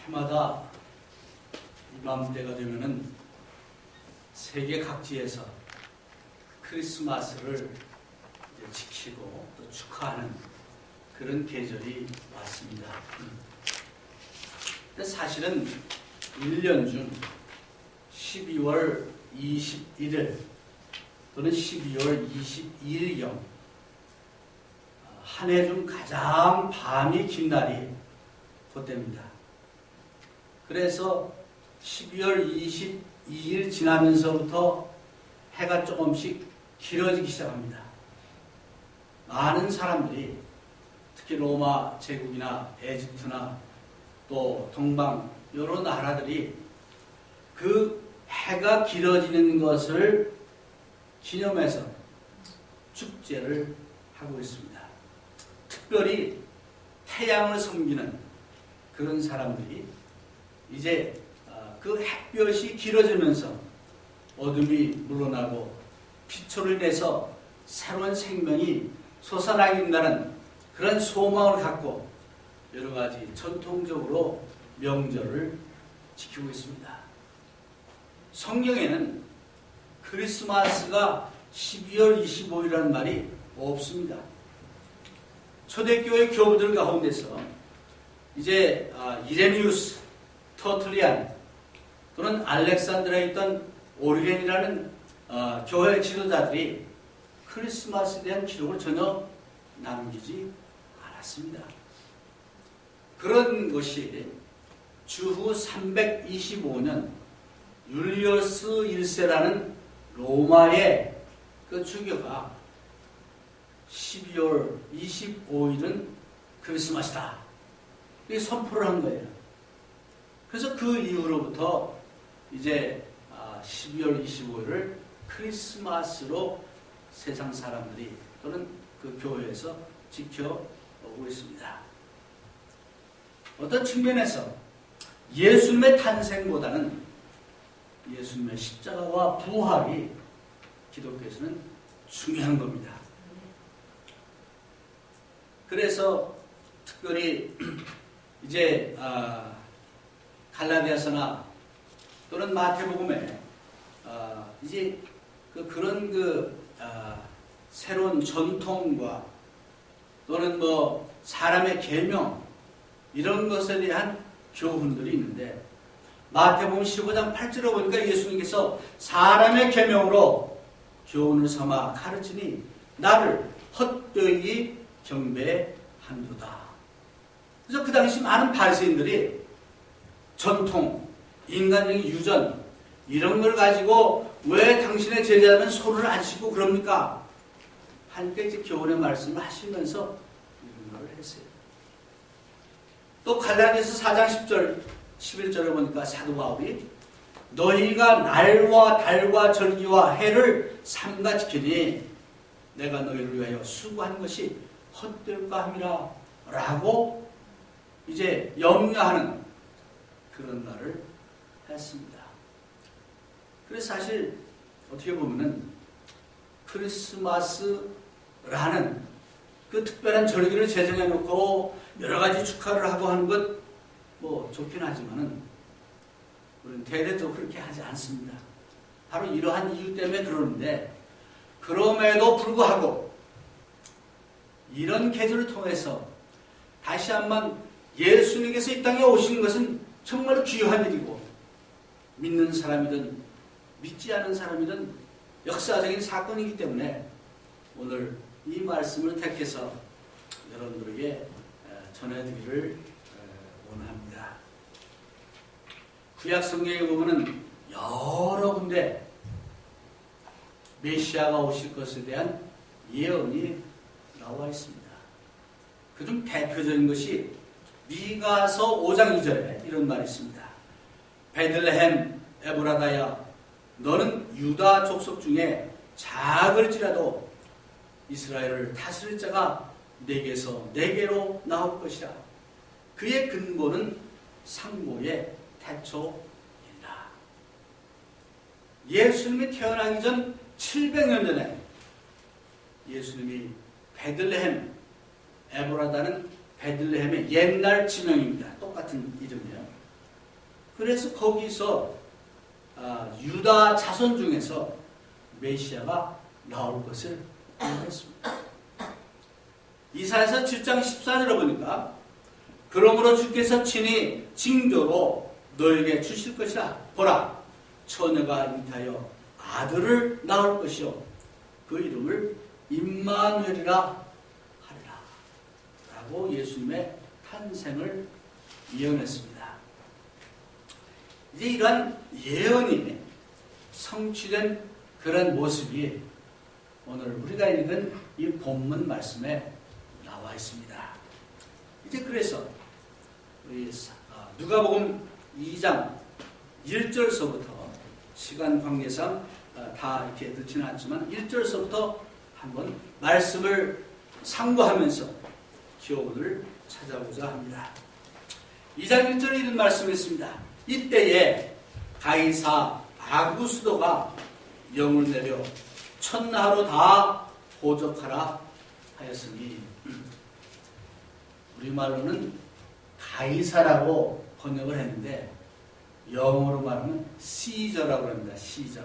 해마다 이맘때가 되면은 세계 각지에서 크리스마스를 이제 지키고 또 축하하는 그런 계절이 왔습니다. 근데 사실은 1년 중 12월 21일 또는 12월 22일경 한 해 중 가장 밤이 긴 날이 그때입니다. 그래서 12월 22일 지나면서부터 해가 조금씩 길어지기 시작합니다. 많은 사람들이 특히 로마 제국이나 에집트나 또 동방 여러 나라들이 그 해가 길어지는 것을 기념해서 축제를 하고 있습니다. 특별히 태양을 섬기는 그런 사람들이 이제 그 햇볕이 길어지면서 어둠이 물러나고 빛으로 인해서 새로운 생명이 솟아나게 된다는 그런 소망을 갖고 여러 가지 전통적으로 명절을 지키고 있습니다. 성경에는 크리스마스가 12월 25일이라는 말이 없습니다. 초대교회 교부들 가운데서 이제 이레니우스, 터틀리안 또는 알렉산드라에 있던 오리겐이라는 교회 지도자들이 크리스마스에 대한 기록을 전혀 남기지 않았습니다. 그런 것이 주후 325년 율리어스 1세라는 로마의 그 주교가 12월 25일은 크리스마스다 이렇게 선포를 한 거예요. 그래서 그 이후로부터 이제 12월 25일을 크리스마스로 세상 사람들이 또는 그 교회에서 지켜오고 있습니다. 어떤 측면에서 예수님의 탄생보다는 예수님의 십자가와 부활이 기독교에서는 중요한 겁니다. 그래서 특별히 이제 갈라디아서나 또는 마태복음에 이제 그런 새로운 전통과 또는 뭐 사람의 계명 이런 것에 대한 교훈들이 있는데 마태복음 15장 8절에 보니까 예수님께서 사람의 계명으로 교훈을 삼아 가르치니 나를 헛되이 경배한도다. 그래서 그 당시 많은 바리새인들이 전통, 인간적인 유전 이런 걸 가지고 왜 당신의 제자는 소를 안 씻고 그럽니까? 하니까 이제 교훈의 말씀을 하시면서 이런 걸 했어요. 또 갈라디아서 4장 10절, 11절에 보니까 사도 바울이 너희가 날과 달과 절기와 해를 삼가 지키니 내가 너희를 위하여 수고한 것이 헛될까 함이라 라고 이제 염려하는 그런 말을 했습니다. 그래서 사실 어떻게 보면은 크리스마스라는 그 특별한 절기를 제정해 놓고 여러 가지 축하를 하고 하는 것 뭐 좋긴 하지만은 우리는 대대적으로 그렇게 하지 않습니다. 바로 이러한 이유 때문에 그러는데 그럼에도 불구하고 이런 계절을 통해서 다시 한번 예수님께서 이 땅에 오시는 것은 정말 귀한 일이고 믿는 사람이든 믿지 않은 사람이든 역사적인 사건이기 때문에 오늘 이 말씀을 택해서 여러분들에게 전해드리기를 원합니다. 구약 성경에 보면은 여러 군데 메시아가 오실 것에 대한 예언이 나와 있습니다. 그중 대표적인 것이 미가서 5장 2절에 이런 말이 있습니다. 베들레헴 에브라다야 너는 유다 족속 중에 작을지라도 이스라엘을 다스릴 자가 내게로 나올 것이라. 그의 근본은 상고의 태초이라. 예수님이 태어나기 전 700년 전에 예수님이 베들레헴 에브라다는 베들레헴의 옛날 지명입니다. 똑같은 이름이에요. 그래서 거기서 유다 자손 중에서 메시아가 나올 것을 예언했습니다. 이사야서 7장 14절을 보니까 그러므로 주께서 친히 징조로 너에게 주실 것이라. 보라, 처녀가 잉태하여 아들을 낳을 것이요 그 이름을 임마누엘이라 하리라. 라고 예수님의 탄생을 예언했습니다. 이제 이러한 예언이 성취된 그런 모습이 오늘 우리가 읽은 이 본문 말씀에 나와 있습니다. 이제 그래서 누가복음 2장 1절서부터 시간 관계상 다 이렇게 듣지는 않지만 1절서부터 한번 말씀을 상고하면서 교훈을 찾아보자 합니다. 2장 1절에 이런 말씀이 있습니다. 이때에 가이사 아구스도가 영을 내려 천하로 다 호적하라 하였으니, 우리말로는 가이사라고 번역을 했는데 영어로 말하면 시저라고 합니다. 시저.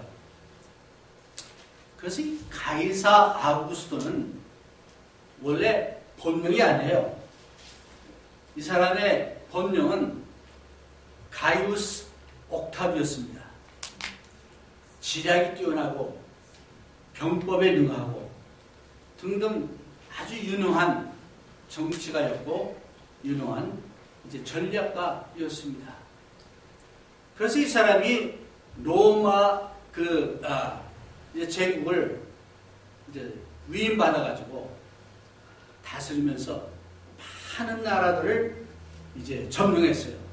그래서 이 가이사 아구스도는 원래 본명이 아니에요. 이 사람의 본명은 가이우스 옥타비였습니다. 지략이 뛰어나고 병법에 능하고 등등 아주 유능한 정치가였고 유능한 이제 전략가였습니다. 그래서 이 사람이 로마 이제 제국을 이제 위임받아가지고 다스리면서 많은 나라들을 이제 점령했어요.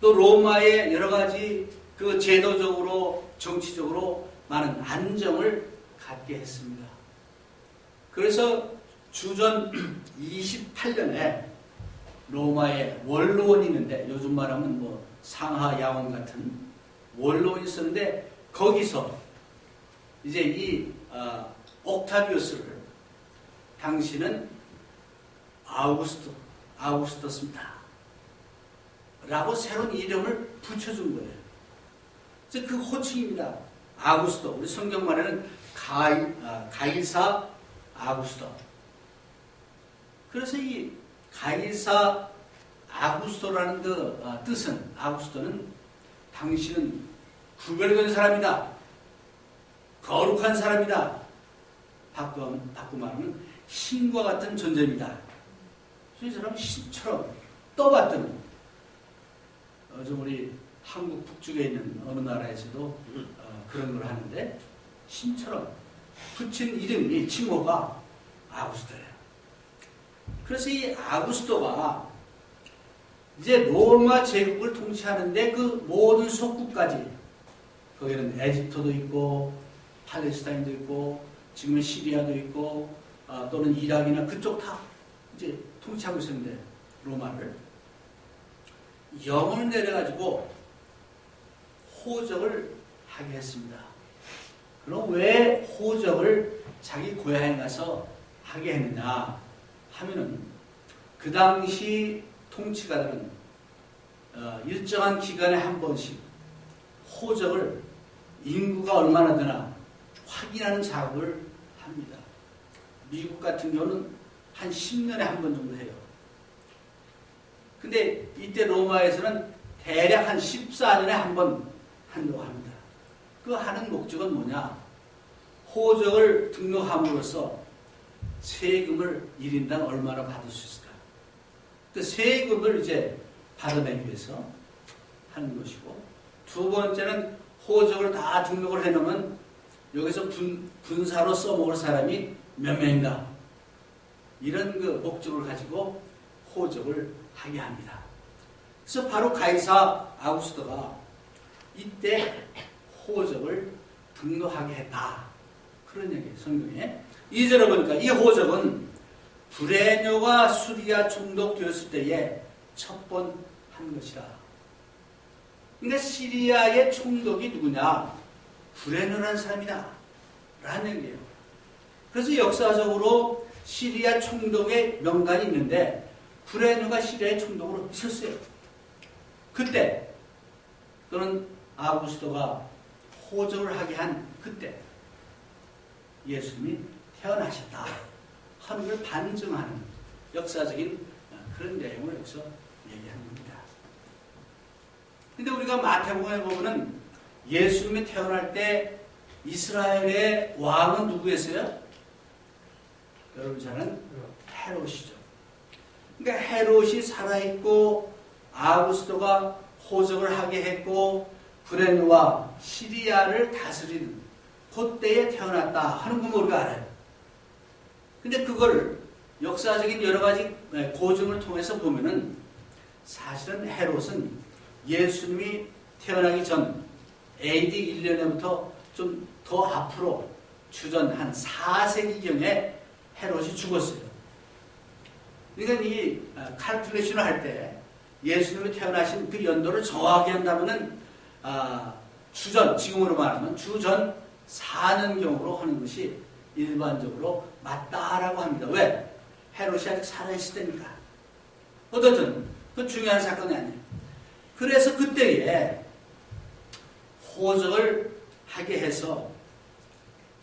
또 로마의 여러 가지 그 제도적으로 정치적으로 많은 안정을 갖게 했습니다. 그래서 주전 28년에 로마에 원로원이 있는데, 요즘 말하면 뭐 상하 야원 같은 원로원이 있었는데, 거기서 이제 이 옥타비우스를 당신은 아우구스토스입니다 라고 새로운 이름을 붙여준 거예요. 그래서 그 호칭입니다. 아구스토. 우리 성경 말에는 가이사 아구스토. 그래서 이 가이사 아구스토라는 그 뜻은, 아구스토는 당신은 구별된 사람이다, 거룩한 사람이다, 바꿔 말하면 신과 같은 존재입니다. 이 사람은 신처럼 떠받드는, 요즘 우리 한국 북쪽에 있는 어느 나라에서도 그런 걸 하는데, 신처럼 붙인 이름이, 칭호가 아구스토예요. 그래서 이 아구스토가 이제 로마 제국을 통치하는데 그 모든 속국까지, 거기는 에집트도 있고 팔레스타인도 있고 지금은 시리아도 있고 또는 이락이나 그쪽 다 이제 통치하고 있었는데, 로마를 영을 내려가지고 호적을 하게 했습니다. 그럼 왜 호적을 자기 고향에 가서 하게 했느냐 하면은, 그 당시 통치가들은 일정한 기간에 한 번씩 호적을 인구가 얼마나 되나 확인하는 작업을 합니다. 미국 같은 경우는 한 10년에 한 번 정도 해요. 근데 이때 로마에서는 대략 한 14년에 한 번 한다고 합니다. 그 하는 목적은 뭐냐? 호적을 등록함으로써 세금을 1인당 얼마나 받을 수 있을까? 그 세금을 이제 받아내기 위해서 하는 것이고, 두 번째는 호적을 다 등록을 해놓으면 여기서 분사로 써먹을 사람이 몇 명인가? 이런 그 목적을 가지고 호적을 하게 합니다. 그래서 바로 가이사 아구스토가 이때 호적을 등록하게 했다. 그런 얘기예요, 성경에. 2절에 보니까 이 호적은 브레뇨가 수리아 총독되었을 때에 첫 번 한 것이라. 그러니까 시리아의 총독이 누구냐? 브레뇨라는 사람이다 라는 얘기예요. 그래서 역사적으로 시리아 총독의 명단이 있는데 브레뇨가 시리아의 총독으로 있었어요. 그때 또는 아구스도가 호적을 하게 한 그때 예수님이 태어나셨다 하는 걸 반증하는 역사적인 그런 내용을 여기서 얘기하는 겁니다. 근데 우리가 마태복음에 보면은 예수님이 태어날 때 이스라엘의 왕은 누구였어요? 여러분 잘 아는 헤롯이죠. 그러니까 헤롯이 살아있고 아구스도가 호적을 하게 했고 브레느와 시리아를 다스리는 그때에 태어났다 하는 건 우리가 알아요. 근데 그걸 역사적인 여러 가지 고증을 통해서 보면은 사실은 헤롯은 예수님이 태어나기 전 AD 1년에부터 좀 더 앞으로 주전 한 4세기경에 헤롯이 죽었어요. 그러니까 이 칼큘레이션을 할 때 예수님이 태어나신 그 연도를 정확히 한다면은 주전, 지금으로 말하면 주전 4년경으로 하는 것이 일반적으로 맞다라고 합니다. 왜? 헤롯이 아직 살아있을 때니까. 어쨌든 그 중요한 사건이 아니에요. 그래서 그때에 호적을 하게 해서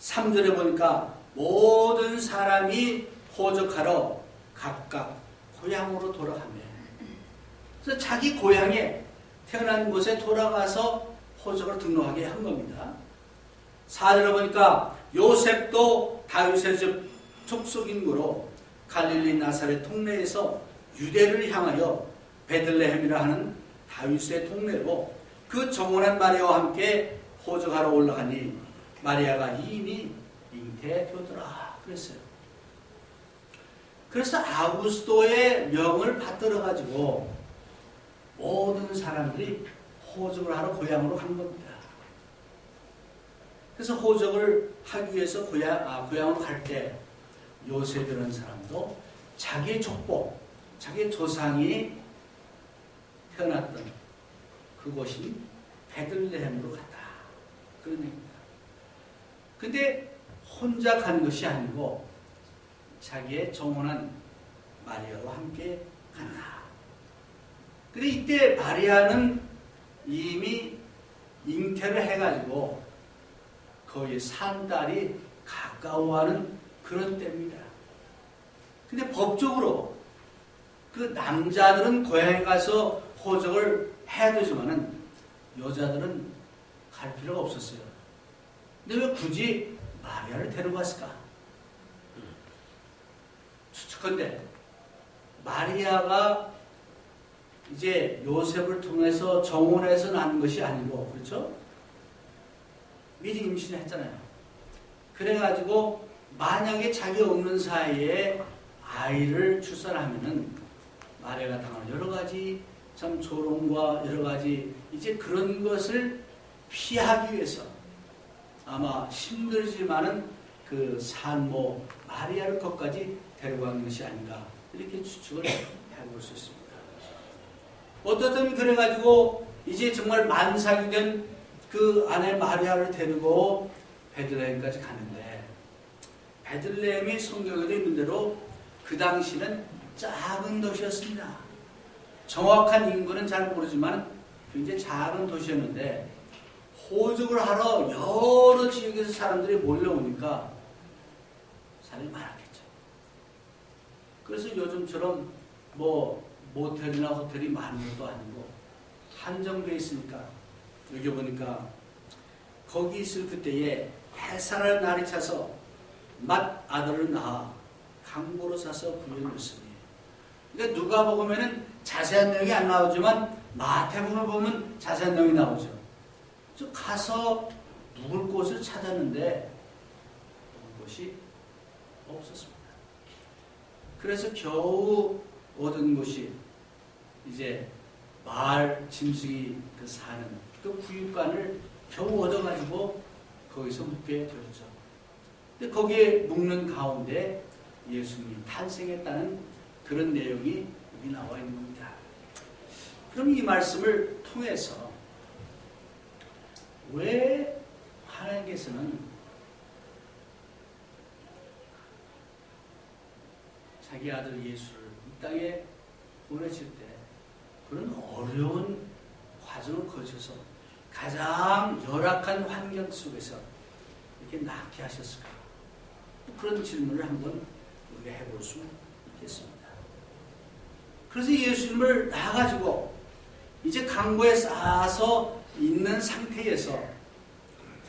3절에 보니까 모든 사람이 호적하러 각각 고향으로 돌아가며 그래서 자기 고향에 태어난 곳에 돌아가서 호적을 등록하게 한 겁니다. 4절에 보니까 요셉도 다윗의 집 족속인구로 갈릴리 나사렛 동네에서 유대를 향하여 베들레헴이라 하는 다윗의 동네로 그 정원한 마리아와 함께 호적하러 올라가니 마리아가 이미 잉태되었더라 그랬어요. 그래서 아구스도의 명을 받들어 가지고 모든 사람들이 호적을 하러 고향으로 간 겁니다. 그래서 호적을 하기 위해서 고향으로 갈 때 요셉이라는 사람도 자기의 족보, 자기의 조상이 태어났던 그곳인 베들레헴으로 갔다. 그런 얘기입니다. 근데 혼자 간 것이 아니고 자기의 정혼한 마리아와 함께 간다. 근데 이때 마리아는 이미 잉태를 해가지고 거의 산 딸이 가까워하는 그런 때입니다. 근데 법적으로 그 남자들은 고향에 가서 호적을 해야 되지만은 여자들은 갈 필요가 없었어요. 근데 왜 굳이 마리아를 데려갔을까? 추측컨대 마리아가 이제 요셉을 통해서 정혼해서 난 것이 아니고, 그렇죠? 미리 임신을 했잖아요. 그래가지고 만약에 자기 없는 사이에 아이를 출산하면은 마리아가 당할 여러 가지 참 조롱과 여러 가지 이제 그런 것을 피하기 위해서 아마 힘들지만은 그 산모 마리아를 거기까지 데려간 것이 아닌가 이렇게 추측을 해볼 수 있습니다. 어떻든 그래가지고 이제 정말 만삭이 된 그 아내 마리아를 데리고 베들레헴까지 가는데 베들레헴이 성경에도 있는 대로 그 당시는 작은 도시였습니다. 정확한 인구는 잘 모르지만 굉장히 작은 도시였는데 호적을 하러 여러 지역에서 사람들이 몰려오니까 사람이 많았겠죠. 그래서 요즘처럼 뭐 모텔이나 호텔이 많은 것도 아니고 한정되어 있으니까 여기 보니까 거기 있을 그때에 해산할 날이 차서 맏 아들을 낳아 강보로 사서 부려놓으시니. 그러니까 누가복음에는 자세한 내용이 안 나오지만 마태복음에 보면 자세한 내용이 나오죠. 저 가서 묵을 곳을 찾았는데 묵을 곳이 없었습니다. 그래서 겨우 얻은 곳이 이제 마을 짐승이 그 사는 그 구육관을 겨우 얻어가지고 거기서 묵게 되었죠. 근데 거기에 묵는 가운데 예수님이 탄생했다는 그런 내용이 여기 나와 있는 겁니다. 그럼 이 말씀을 통해서 왜 하나님께서는 자기 아들 예수를 이 땅에 보내실 때 그런 어려운 과정을 거쳐서 가장 열악한 환경 속에서 이렇게 낳게 하셨을까? 그런 질문을 한번 우리가 해볼 수 있겠습니다. 그래서 예수님을 낳아가지고 이제 강보에 쌓아서 있는 상태에서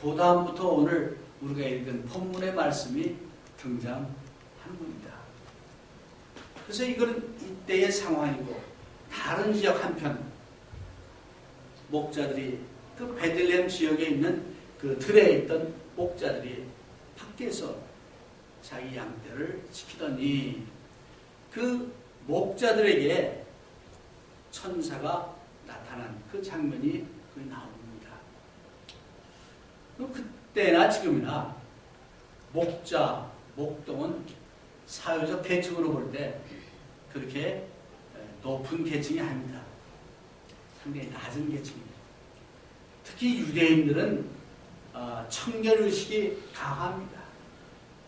그 다음부터 오늘 우리가 읽은 본문의 말씀이 등장하는 겁니다. 그래서 이거는 이때의 상황이고 다른 지역 한편 목자들이 그 베들레헴 지역에 있는 그 들에 있던 목자들이 밖에서 자기 양떼를 지키더니 그 목자들에게 천사가 나타난 그 장면이 거기 나옵니다. 그때나 지금이나 목자, 목동은 사회적 계층으로 볼 때 그렇게 높은 계층이 아닙니다. 상당히 낮은 계층이에요. 특히 유대인들은 청결의식이 강합니다.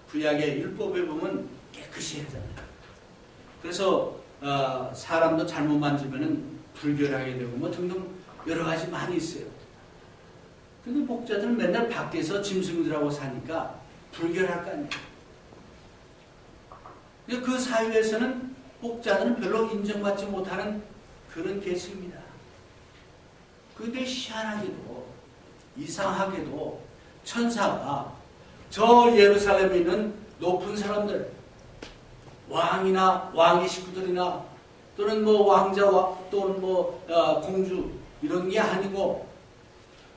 구약의 율법에 보면 깨끗이 하잖아요. 그래서 사람도 잘못 만지면 불결하게 되고 뭐 등등 여러 가지 많이 있어요. 근데 목자들은 맨날 밖에서 짐승들하고 사니까 불결할 거 아니에요. 그 사회에서는 목자들은 별로 인정받지 못하는 그런 계층입니다. 그런데 희한하게도 이상하게도 천사가 저 예루살렘에 있는 높은 사람들, 왕이나 왕의 식구들이나 또는 뭐 왕자 또는 뭐 공주 이런 게 아니고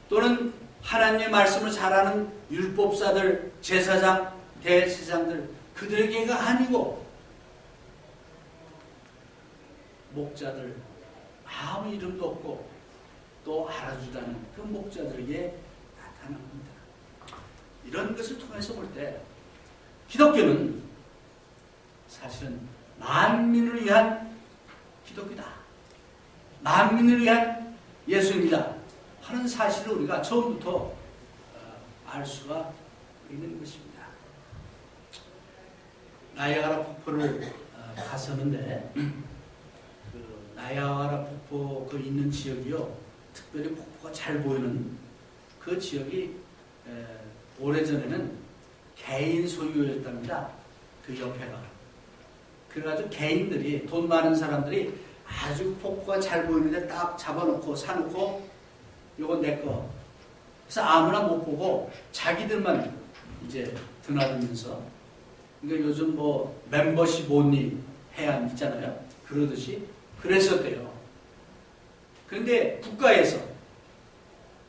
또는 하나님의 말씀을 잘하는 율법사들, 제사장, 대제사장들 그들에게가 아니고 목자들 아무 이름도 없고 또 알아주다는 그 목자들에게 나타납니다. 이런 것을 통해서 볼 때 기독교는 사실은 만민을 위한 기독교다. 만민을 위한 예수입니다. 하는 사실을 우리가 처음부터 알 수가 있는 것입니다. 나이아가라 폭포를 갔었는데 그 나이아가라 폭포 그 있는 지역이요. 특별히 폭포가 잘 보이는 그 지역이 오래전에는 개인 소유였답니다. 그 옆에가. 그래가지고 개인들이 돈 많은 사람들이 아주 폭포가 잘 보이는데 딱 잡아놓고 사놓고 요건 내 거. 그래서 아무나 못 보고 자기들만 이제 드나들면서 그러니까 요즘 뭐 멤버십 온리 해안 있잖아요. 그러듯이 그랬었대요. 그런데 국가에서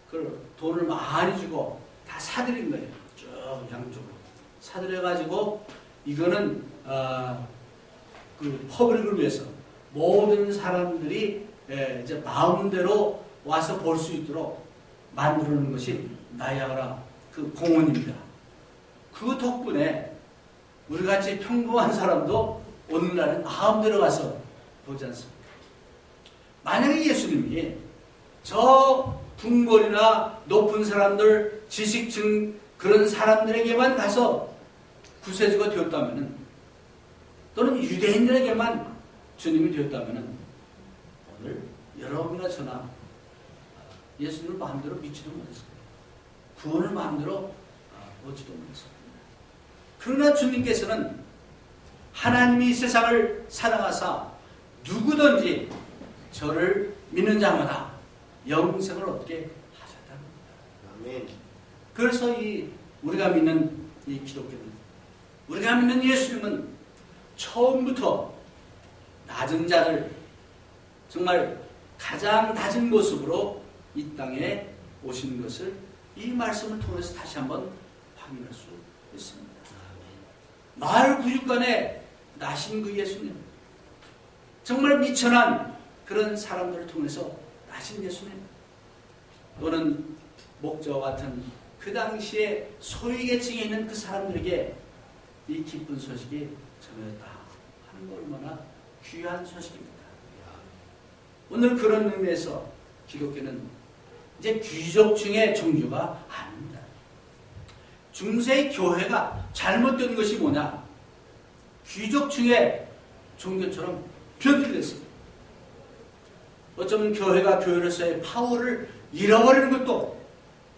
그걸 돈을 많이 주고 다 사들인 거예요. 쭉 양쪽으로 사들여가지고 이거는 그 퍼블릭을 위해서 모든 사람들이 이제 마음대로 와서 볼 수 있도록 만들어놓은 것이 나이아가라 그 공원입니다. 그 덕분에 우리같이 평범한 사람도 오늘날은 마음대로 가서 보지 않습니까? 만약에 예수님이 저 궁궐이나 높은 사람들, 지식층 그런 사람들에게만 가서 구세주가 되었다면 또는 유대인들에게만 주님이 되었다면 오늘 여러분이나 저나 예수님을 마음대로 믿지도 못했을 거예요. 구원을 마음대로 얻지도 못했을 거예요. 그러나 주님께서는 하나님이 세상을 사랑하사 누구든지 저를 믿는 자마다 영생을 얻게 하셨다는 겁니다. 아멘. 그래서 우리가 믿는 이 기독교는, 우리가 믿는 예수님은 처음부터 낮은 자를 정말 가장 낮은 모습으로 이 땅에 오신 것을 이 말씀을 통해서 다시 한번 확인할 수 있습니다. 마을 구육간에 나신 그 예수님, 정말 미천한 그런 사람들을 통해서 나신 예수님, 또는 목자와 같은 그 당시에 소위계층에 있는 그 사람들에게 이 기쁜 소식이 전해졌다 하는 거 얼마나 귀한 소식입니다. 오늘 그런 의미에서 기독교는 이제 귀족층의 종교가 아닙니다. 중세의 교회가 잘못된 것이 뭐냐? 귀족층의 종교처럼 변질됐습니다. 어쩌면 교회가 교회로서의 파워를 잃어버리는 것도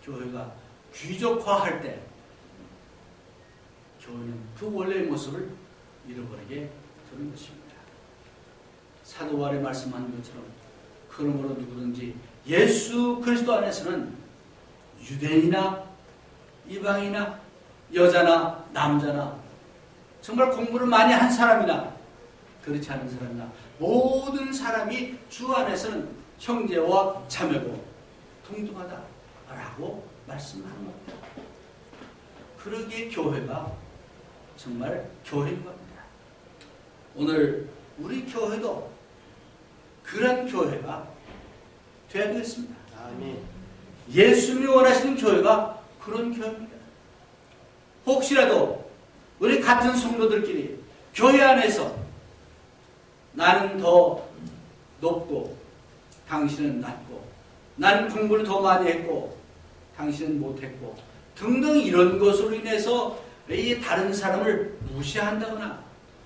교회가 귀족화할 때 교회는 그 원래의 모습을 잃어버리게 되는 것입니다. 사도 바울이 말씀하는 것처럼 그러므로 누구든지 예수 그리스도 안에서는 유대인이나 이방이나 여자나 남자나 정말 공부를 많이 한 사람이나 그렇지 않은 사람이나 모든 사람이 주 안에서는 형제와 자매고 동등하다라고 말씀하는 겁니다. 그러기에 교회가 정말 교회인 겁니다. 오늘 우리 교회도 그런 교회가 되어야 되겠습니다. 아멘. 예수님이 원하시는 교회가 그런 교회입니다. 혹시라도 우리 같은 성도들끼리 교회 안에서 나는 더 높고 당신은 낮고 나는 공부를 더 많이 했고 당신은 못했고 등등 이런 것으로 인해서 이 다른 사람을 무시한다거나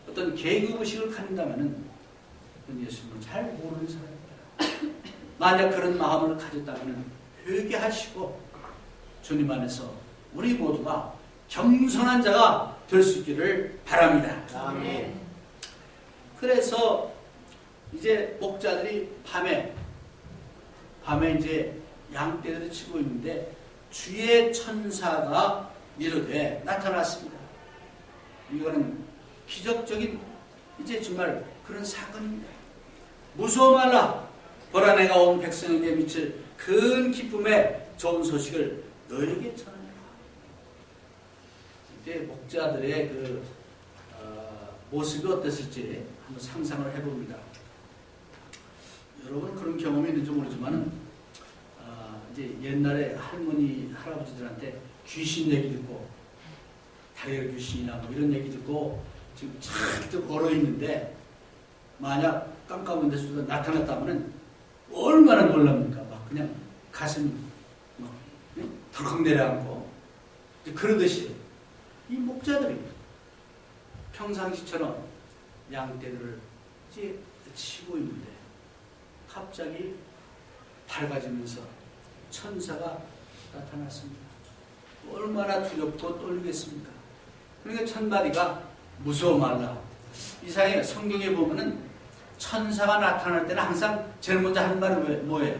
어떤 계급의식을 갖는다면 그건 예수님을 잘 모르는 사람입니다. 만약 그런 마음을 가졌다면 회개하시고 주님 안에서 우리 모두가 겸손한 자가 될 수 있기를 바랍니다. 아멘. 그래서 이제 목자들이 밤에 이제 양떼들을 치고 있는데 주의 천사가 이르되 나타났습니다. 이거는 기적적인 이제 정말 그런 사건입니다. 무서워 말라. 보라 내가 온 백성에게 미칠 큰 기쁨의 좋은 소식을 너에게 전하노라. 이제 목자들의 그 모습이 어땠을지 한번 상상을 해봅니다. 여러분은 그런 경험이 있는지 모르지만 이제 옛날에 할머니 할아버지들한테 귀신 얘기 듣고 다이어 귀신이나 뭐 이런 얘기 듣고 지금 잔뜩 얼어 있는데 만약 깜깜한 데서 누가 나타났다면은 얼마나 놀랍니까? 막 그냥 가슴이 막 덜컥 내려앉고 그러듯이 이 목자들이 평상시처럼 양떼들을 이제 치고 있는데 갑자기 밝아지면서 천사가 나타났습니다. 얼마나 두렵고 떨리겠습니까? 그러니까 천마디가 무서워 말라. 이상해. 성경에 보면은 천사가 나타날 때는 항상 제일 먼저 하는 말은 뭐예요?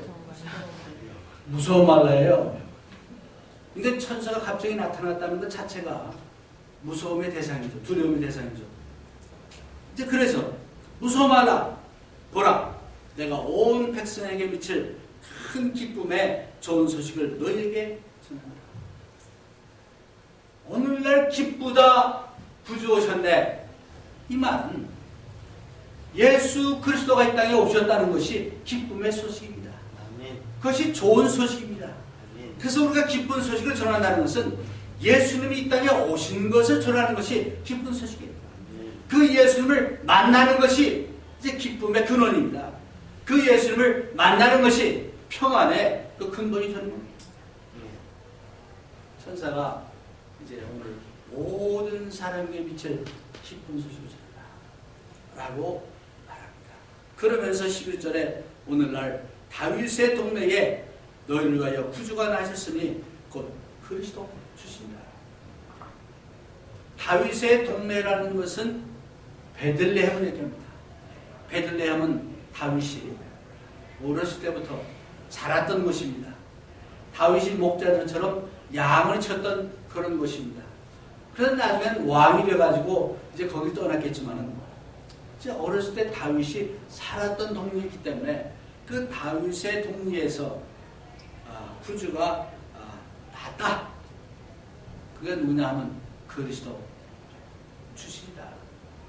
무서워 말라예요. 근데 천사가 갑자기 나타났다는 것 자체가 무서움의 대상이죠. 두려움의 대상이죠. 이제 그래서 무서워 말라. 보라. 내가 온 백성에게 미칠 큰 기쁨의 좋은 소식을 너희에게 전하노라. 오늘날 기쁘다 구주 오셨네. 이 말은 예수 그리스도가 이 땅에 오셨다는 것이 기쁨의 소식입니다. 아멘. 그것이 좋은 소식입니다. 아멘. 그래서 우리가 기쁜 소식을 전한다는 것은 예수님이 이 땅에 오신 것을 전하는 것이 기쁜 소식이에요. 아멘. 그 예수님을 만나는 것이 이제 기쁨의 근원입니다. 그 예수님을 만나는 것이 평안의 그 근본이 되는 겁니다. 천사가 이제 오늘 모든 사람에게 미칠 기쁜 소식을 전하라고 말합니다. 그러면서 11절에 오늘날 다윗의 동네에 너희를 위하여 구주가 나셨으니 곧 그리스도 주신다. 다윗의 동네라는 것은 베들레헴을 얘기합니다. 베들레헴은 다윗이 어렸을 때부터 자랐던 곳입니다. 다윗이 목자들처럼 양을 쳤던 그런 곳입니다. 그래서 나중에는 왕이 돼가지고 이제 거기 떠났겠지만은 이제 어렸을 때 다윗이 살았던 동네이기 때문에 그 다윗의 동네에서 구주가 났다. 그게 누구냐 하면 그리스도 주시리다.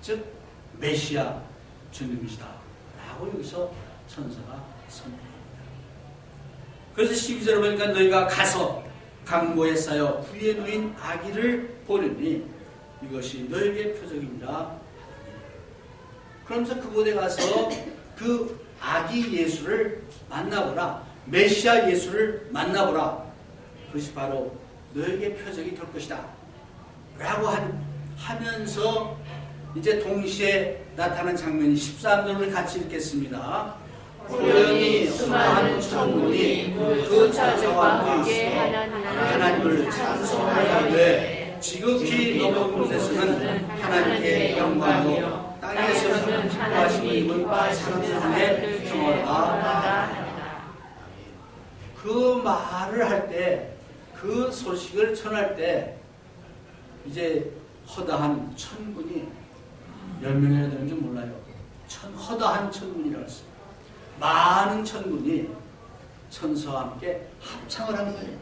즉 메시아 주님이시다 라고 여기서 천사가 선포합니다. 그래서 12절에 보니까 너희가 가서 강보에 쌓여 구에 누인 아기를 보려니 이것이 너희에게 표적입니다. 그러면서 그곳에 가서 그 아기 예수를 만나보라. 메시아 예수를 만나보라. 그것이 바로 너에게 표적이 될 것이다 라고 하면서 이제 동시에 나타난 장면이 13절을 같이 읽겠습니다. 우연히 수많은 천군이 그 천사와 함께 하나님을 찬송하되 지극히 높은 곳에서는 하나님께 영광이요 땅에서는 기뻐하심을 입은 사람들의 평화가. 그 말을 할 때, 그 소식을 전할 때 이제 허다한 천군이 몇 명이나 되는지 몰라요. 허다한 천군이라고 했어요. 많은 천군이 천사와 함께 합창을 하는 거예요.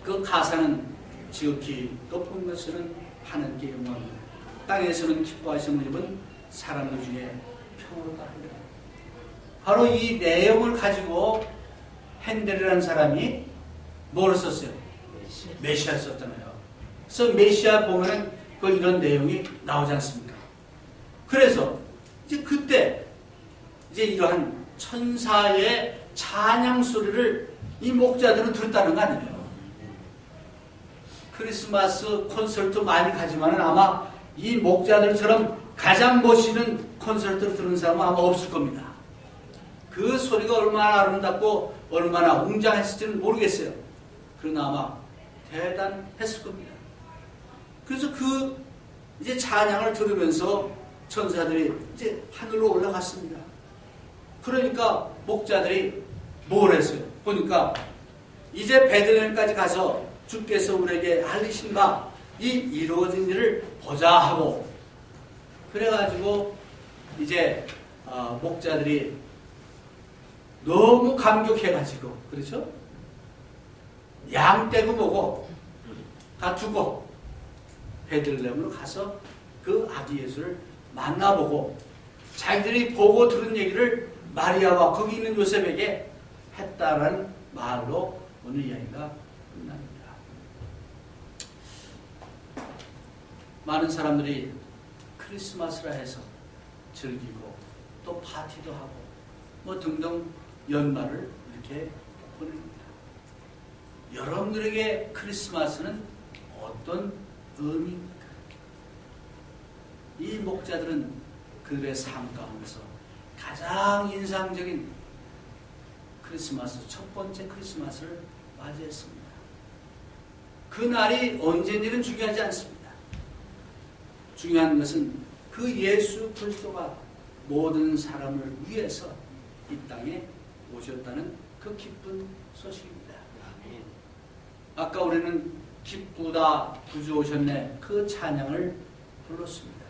그 가사는 지극히 높은 것은 하나님께 영광이요 땅에서는 기뻐하심을 입은 사람들 중에 평화가 하리라. 바로 이 내용을 가지고 핸델이라는 사람이 뭘 썼어요? 메시아를 썼잖아요. 그래서 메시아 보면 그 이런 내용이 나오지 않습니까? 그래서 이제 그때 이제 이러한 천사의 찬양 소리를 이 목자들은 들었다는 거 아니에요. 크리스마스 콘서트 많이 가지만은 아마 이 목자들처럼 가장 멋있는 콘서트를 들은 사람은 아마 없을 겁니다. 그 소리가 얼마나 아름답고 얼마나 웅장했을지는 모르겠어요. 그러나 아마 대단했을 겁니다. 그래서 그 이제 찬양을 들으면서 천사들이 이제 하늘로 올라갔습니다. 그러니까 목자들이 뭘 했어요? 보니까 이제 베들레헴까지 가서 주께서 우리에게 알리신 바 이 이루어진 일을 보자 하고, 그래가지고 이제 목자들이 너무 감격해가지고, 그렇죠? 양 떼고 뭐고 다 두고 베들레헴으로 가서 그 아기 예수를 만나보고 자기들이 보고 들은 얘기를 마리아와 거기 있는 요셉에게 했다라는 말로 오늘 이야기가 끝납니다. 많은 사람들이 크리스마스라 해서 즐기고 또 파티도 하고 뭐 등등 연말을 이렇게 보냅니다. 여러분들에게 크리스마스는 어떤 의미입니까? 이 목자들은 그들의 삶 가운데서 가장 인상적인 크리스마스, 첫 번째 크리스마스를 맞이했습니다. 그 날이 언제인지는 중요하지 않습니다. 중요한 것은 그 예수 그리스도가 모든 사람을 위해서 이 땅에 오셨다는 그 기쁜 소식입니다. 아까 우리는 기쁘다 구주 오셨네 그 찬양을 불렀습니다.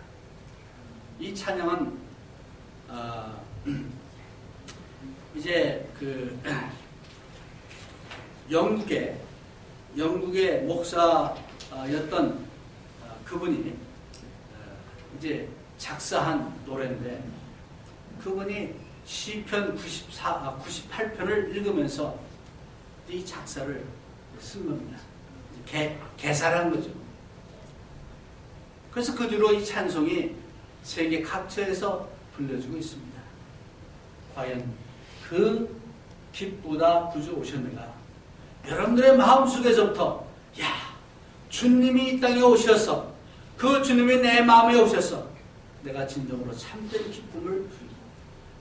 이 찬양은 이제 그 영국의 목사였던 그분이 이제 작사한 노래인데, 그분이 시편 98편을 읽으면서 이 작사를 쓴 겁니다. 개사한 거죠. 그래서 그 뒤로 이 찬송이 세계 각처에서 불려지고 있습니다. 과연 그 기쁘다 구주 오셨는가? 여러분들의 마음속에서부터 주님이 이 땅에 오셔서 그 주님이 내 마음에 오셔서 내가 진정으로 참된 기쁨을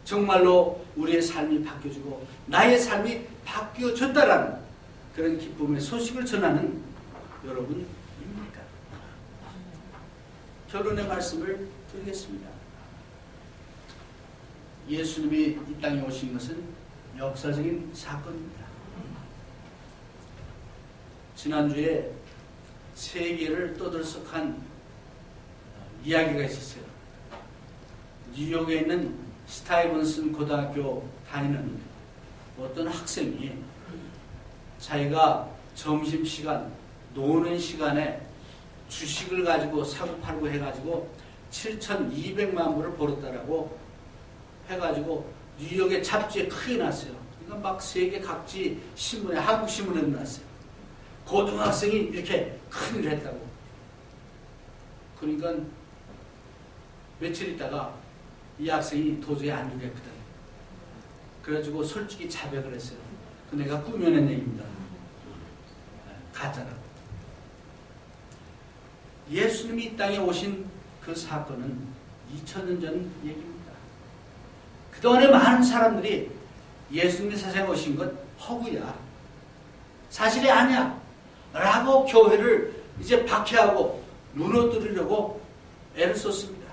정말로 우리의 삶이 바뀌어지고 나의 삶이 바뀌어졌다라는 그런 기쁨의 소식을 전하는 여러분입니까? 결론의 말씀을 드리겠습니다. 예수님이 이 땅에 오신 것은 역사적인 사건입니다. 지난주에 세계를 떠들썩한 이야기가 있었어요. 뉴욕에 있는 스타이븐슨 고등학교 다니는 어떤 학생이 자기가 점심시간, 노는 시간에 주식을 가지고 사고팔고 해가지고 7,200만 불을 벌었다라고 해가지고 뉴욕의 잡지에 크게 났어요. 그러니까 막 세계 각지 신문에, 한국 신문에 났어요. 고등학생이 이렇게 큰일을 했다고. 그러니까 며칠 있다가 이 학생이 도저히 안 되겠거든. 그래가지고 솔직히 자백을 했어요. 그 내가 꾸며낸 얘기입니다. 가짜라고. 예수님이 이 땅에 오신 그 사건은 2000년 전 얘기입니다. 그동안에 많은 사람들이 예수님의 세상에 오신 건 허구야, 사실이 아니야 라고 교회를 이제 박해하고 무너뜨리려고 애를 썼습니다.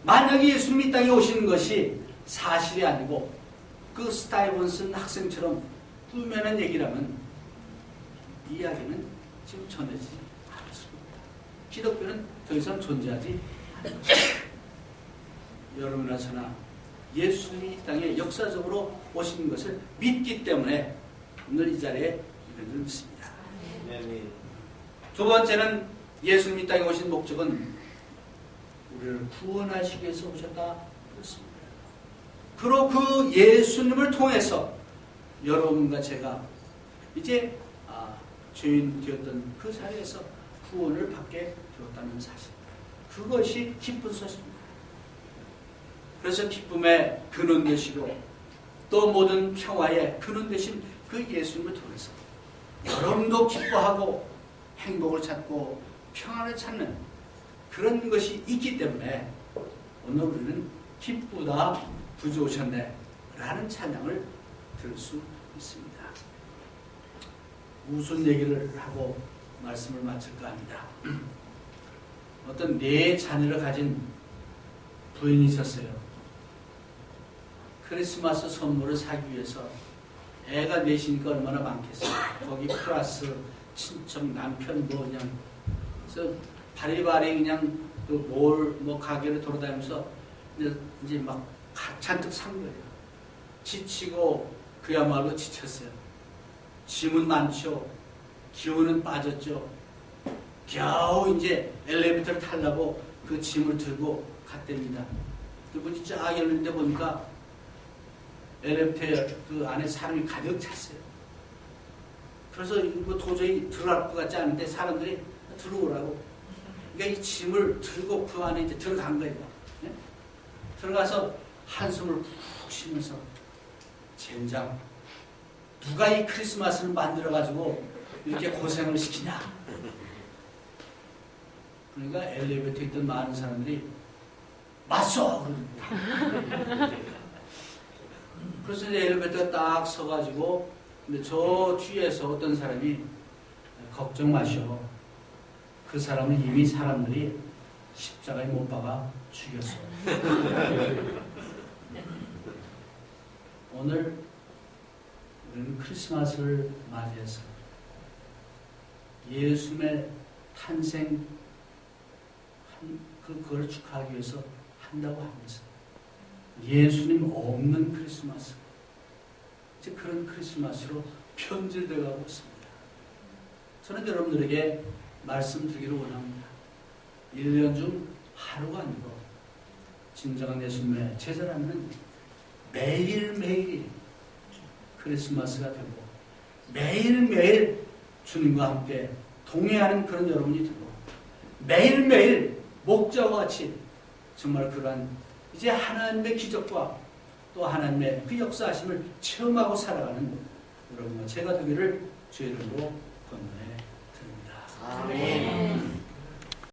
만약에 예수님이 이 땅에 오시는 것이 사실이 아니고 그 스타이븐슨 학생처럼 꾸며낸 얘기라면 이 이야기는 지금 전해지지 않았습니다. 기독교는 더 이상 존재하지 않습니다. 여러분이나 저나 예수님이 이 땅에 역사적으로 오시는 것을 믿기 때문에 오늘 이 자리에 있는 줄 믿습니다. 두 번째는 예수님이 이 땅에 오신 목적은 우리를 구원하시기 위해서 오셨다 그렇습니다. 그리고 그 예수님을 통해서 여러분과 제가 이제 죄인 되었던 그 자리에서 구원을 받게 되었다는 사실, 그것이 기쁜 소식입니다. 그래서 기쁨의 근원 되시고 또 모든 평화의 근원 되신 그 예수님을 통해서 여러분도 기뻐하고 행복을 찾고 평안을 찾는 그런 것이 있기 때문에 오늘 우리는 기쁘다 구주 오셨네 라는 찬양을 들을 수 있습니다. 무슨 얘기를 하고 말씀을 마칠까 합니다. 어떤 4자녀를 가진 부인이 있었어요. 크리스마스 선물을 사기 위해서 애가 넷이니까 얼마나 많겠어요. 거기 플러스 친척, 남편 뭐 그냥 그래서 바리바리 그냥 그 뭐 가게를 돌아다니면서 이제 막 잔뜩 산 거예요. 지치고 그야말로 지쳤어요. 짐은 많죠. 기운은 빠졌죠. 겨우 이제 엘리베이터를 타려고 그 짐을 들고 갔답니다. 문이 쫙 열리는데 보니까 엘리베이터 그 안에 사람이 가득 찼어요. 그래서 이거 도저히 들어갈 것 같지 않은데 사람들이 들어오라고. 그러니까 이 짐을 들고 그 안에 이제 들어간 거예요. 네? 들어가서 한숨을 푹 쉬면서 젠장, 누가 이 크리스마스를 만들어가지고 이렇게 고생을 시키냐. 그러니까 엘리베이터에 있던 많은 사람들이 맞소! 그래서 이제 엘리베이터가 딱 서가지고 근데 저 뒤에서 어떤 사람이 걱정 마시오. 그 사람은 이미 사람들이 십자가에 못 박아 죽였어. 오늘 우리는 크리스마스를 맞이해서 예수님의 탄생 그걸 축하하기 위해서 한다고 하면서 예수님 없는 크리스마스, 이제 그런 크리스마스로 변질되어 가고 있습니다. 저는 여러분들에게 말씀드리기를 원합니다. 1년 중 하루가 아니고 진정한 예수님의 제자라면 매일매일이 크리스마스가 되고 매일매일 주님과 함께 동행하는 그런 여러분이 되고 매일매일 목자와 같이 정말 그러한 이제 하나님의 기적과 또 하나님의 그 역사하심을 체험하고 살아가는 여러분과 제가 되기를 주의 이름으로 권면해 드립니다. 아멘.